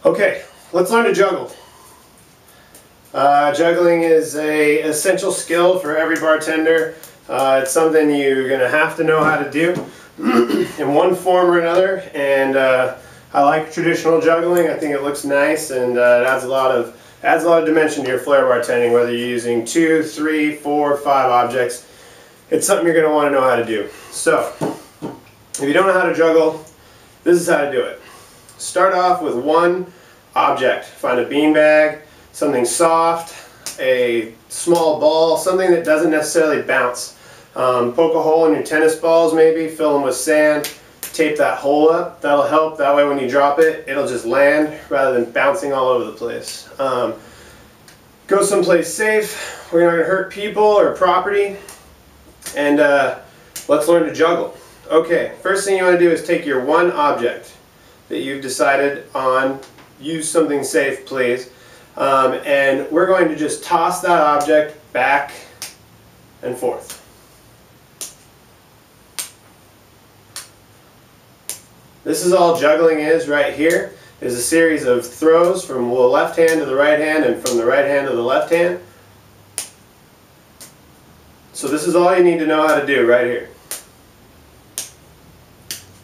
Okay, let's learn to juggle. Juggling is an essential skill for every bartender. It's something you're going to have to know how to do in one form or another. And I like traditional juggling. I think it looks nice and it adds a lot of dimension to your flair bartending, whether you're using 2, 3, 4, 5 objects. It's something you're going to want to know how to do. So, if you don't know how to juggle, this is how to do it. Start off with one object. Find a beanbag, something soft, a small ball, something that doesn't necessarily bounce. Poke a hole in your tennis balls maybe, fill them with sand, tape that hole up. That'll help. That way when you drop it, it'll just land rather than bouncing all over the place. Go someplace safe where you're not going to hurt people or property. And let's learn to juggle. Okay, first thing you want to do is take your one object that you've decided on. Use something safe, please. And we're going to just toss that object back and forth. This is all juggling is right here. Is a series of throws from the left hand to the right hand and from the right hand to the left hand. So this is all you need to know how to do right here.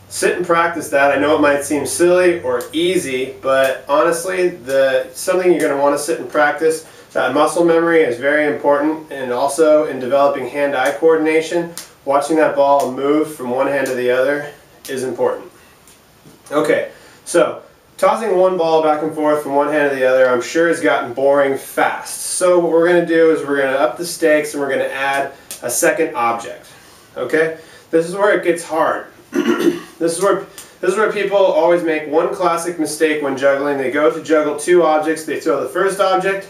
Sit and practice that. I know it might seem silly or easy, but honestly, something you're going to want to sit and practice. That muscle memory is very important, and also in developing hand-eye coordination, watching that ball move from one hand to the other is important. Okay, so tossing one ball back and forth from one hand to the other, I'm sure has gotten boring fast. So what we're going to do is we're going to up the stakes and we're going to add a second object. Okay, this is where it gets hard. This is where people always make one classic mistake when juggling. They go to juggle two objects, they throw the first object,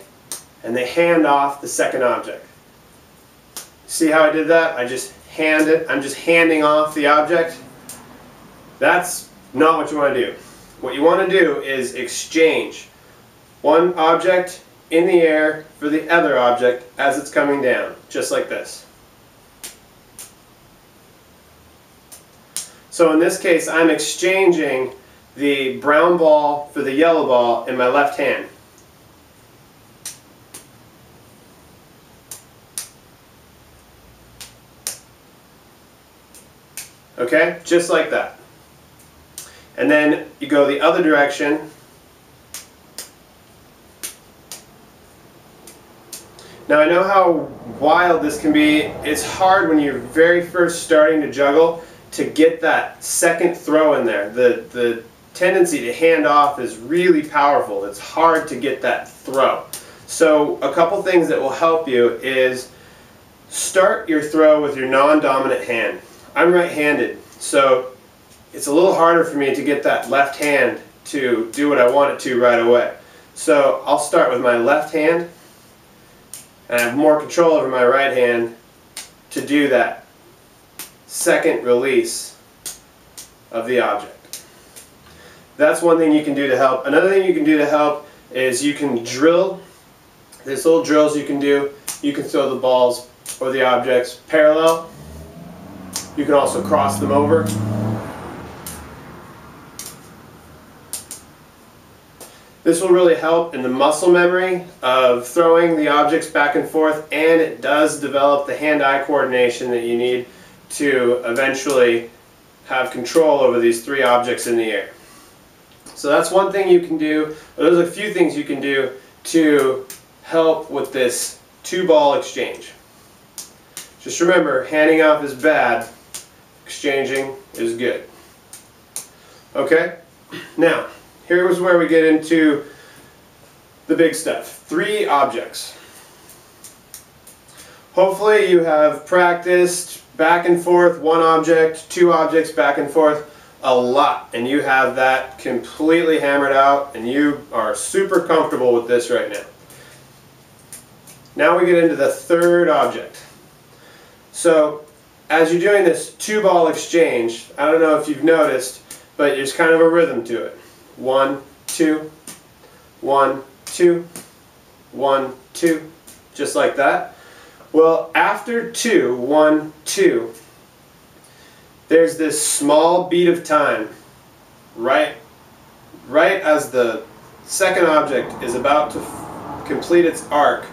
and they hand off the second object. See how I did that? I'm just handing off the object. That's not what you want to do. What you want to do is exchange one object in the air for the other object as it's coming down, just like this. So in this case, I'm exchanging the brown ball for the yellow ball in my left hand. Okay, just like that. And then you go the other direction. Now I know how wild this can be. It's hard when you're very first starting to juggle to get that second throw in there. The tendency to hand off is really powerful. It's hard to get that throw. So a couple things that will help you is start your throw with your non-dominant hand. I'm right-handed, so it's a little harder for me to get that left hand to do what I want it to right away. So I'll start with my left hand, and I have more control over my right hand to do that second release of the object. That's one thing you can do to help. Another thing you can do to help is you can drill. There's little drills you can do. You can throw the balls or the objects parallel. You can also cross them over. This will really help in the muscle memory of throwing the objects back and forth, and it does develop the hand-eye coordination that you need to eventually have control over these three objects in the air. So that's one thing you can do. There's a few things you can do to help with this two-ball exchange. Just remember, handing off is bad, exchanging is good. Okay? Now, here's where we get into the big stuff. 3 objects. Hopefully you have practiced back and forth, one object, 2 objects, back and forth a lot, and you have that completely hammered out and you are super comfortable with this right now. Now we get into the third object. So as you're doing this 2-ball exchange, I don't know if you've noticed, but there's kind of a rhythm to it. 1, 2, 1, 2, 1, 2, just like that. Well, after 2, 1, 2, there's this small beat of time right as the second object is about to complete its arc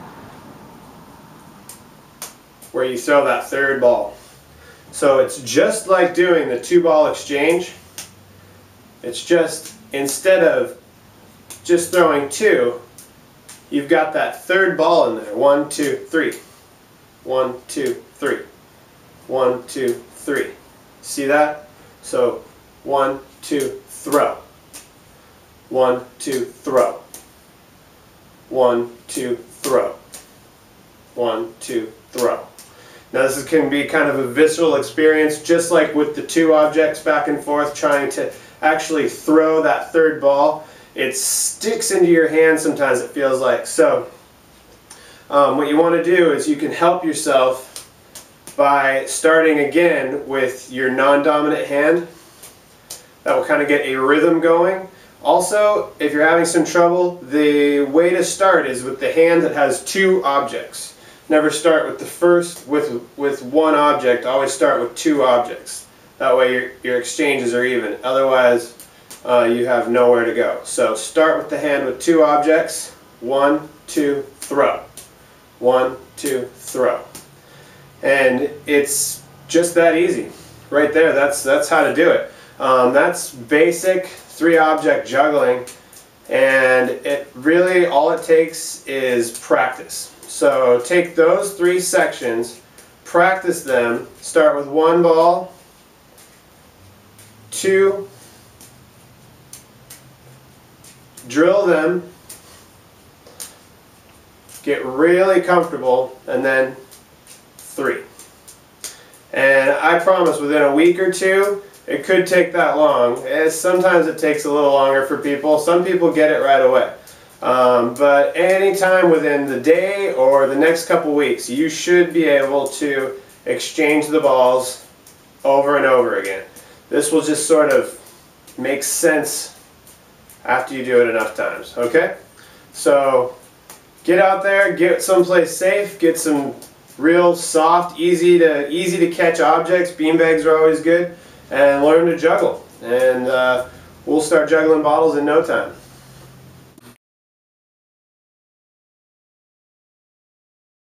where you throw that third ball. So it's just like doing the 2-ball exchange. It's just, instead of just throwing 2, you've got that third ball in there. 1, 2, 3. 1, 2, 3. 1, 2, 3. See that? So 1, 2, throw. 1, 2, throw. 1, 2, throw. 1, 2, throw. Now this can be kind of a visceral experience, just like with the 2 objects back and forth, trying to actually throw that third ball. It sticks into your hand sometimes, it feels like. So what you want to do is you can help yourself by starting again with your non-dominant hand. That will kind of get a rhythm going. Also, if you're having some trouble, the way to start is with the hand that has 2 objects. Never start with the first with 1 object, always start with 2 objects. That way your exchanges are even. Otherwise, you have nowhere to go. So start with the hand with 2 objects. 1, 2, throw. 1, 2, throw. And it's just that easy. Right there, that's how to do it. That's basic 3-object juggling, and it really, all it takes is practice. So take those 3 sections, practice them, start with 1 ball, 2, drill them, get really comfortable, and then 3. And I promise within a week or 2, it could take that long. Sometimes it takes a little longer for people. Some people get it right away. But anytime within the day or the next couple weeks, you should be able to exchange the balls over and over again. This will just sort of make sense after you do it enough times, okay? So get out there, get someplace safe, get some real soft, easy to catch objects. Beanbags are always good. And learn to juggle. And we'll start juggling bottles in no time.